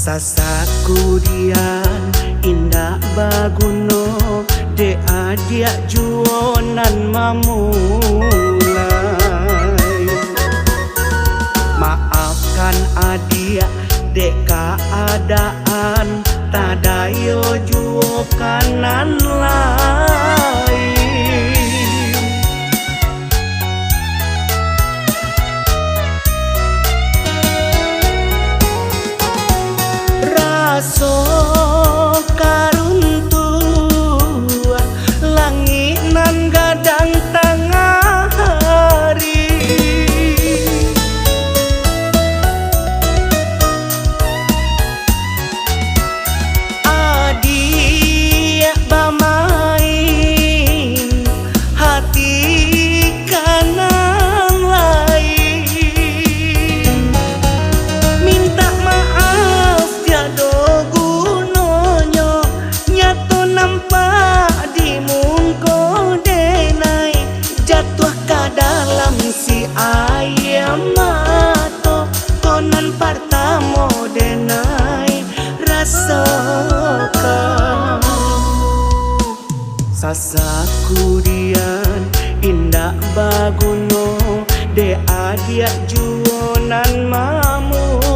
Sasakudian indah baguno de adia juonan mamulai. Maafkan adia dek keadaan tadayo juo kanan lain. Raso karuntua langit nan gadang tengah hari. Adik bamain hati kanan lain. Minta maaf tiada gunanya, nyatu nampak di muka denai. Jatuh ke dalam si ayam mato, konan pertama denai rasakan. Sasakudian indah baguno de adia juonan mamulai.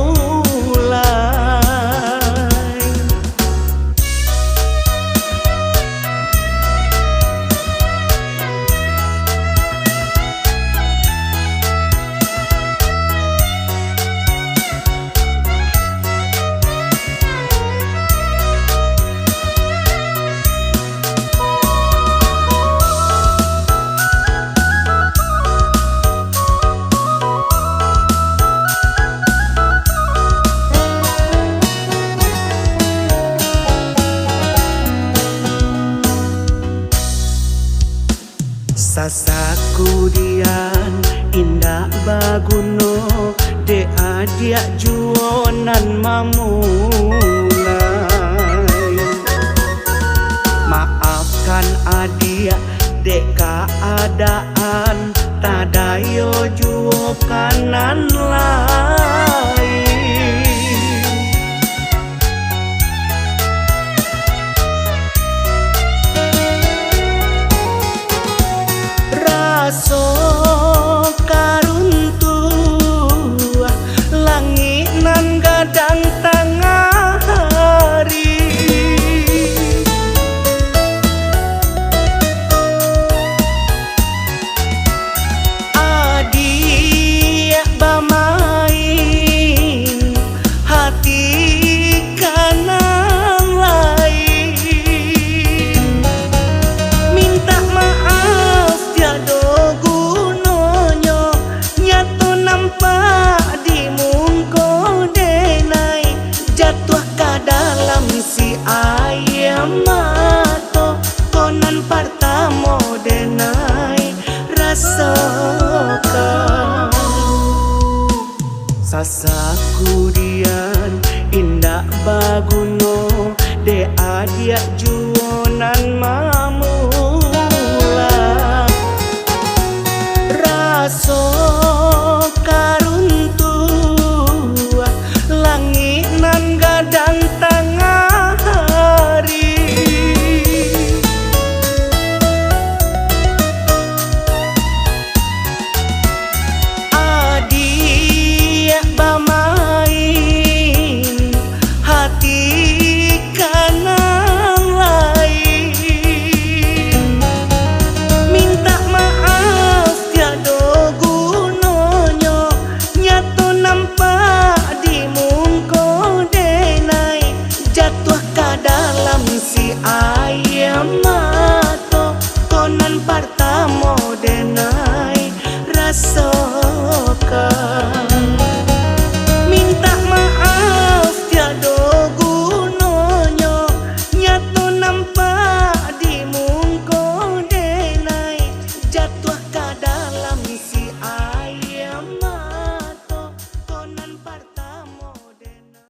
Sasakudian indah baguno de adia juonan mamulai. Maafkan adia dek keadaan tadayo juo kanan lain. Raso karuntua langit nan gadang tengah hari. Adik bamain hati kanan lain. Minta maaf tiada gunanya, nyatu nampak di muka denai. Jatuh ke dalam si ayam mato, konan pertama denai rasakan. Sasakudian indah baguno de adia juonan mamu.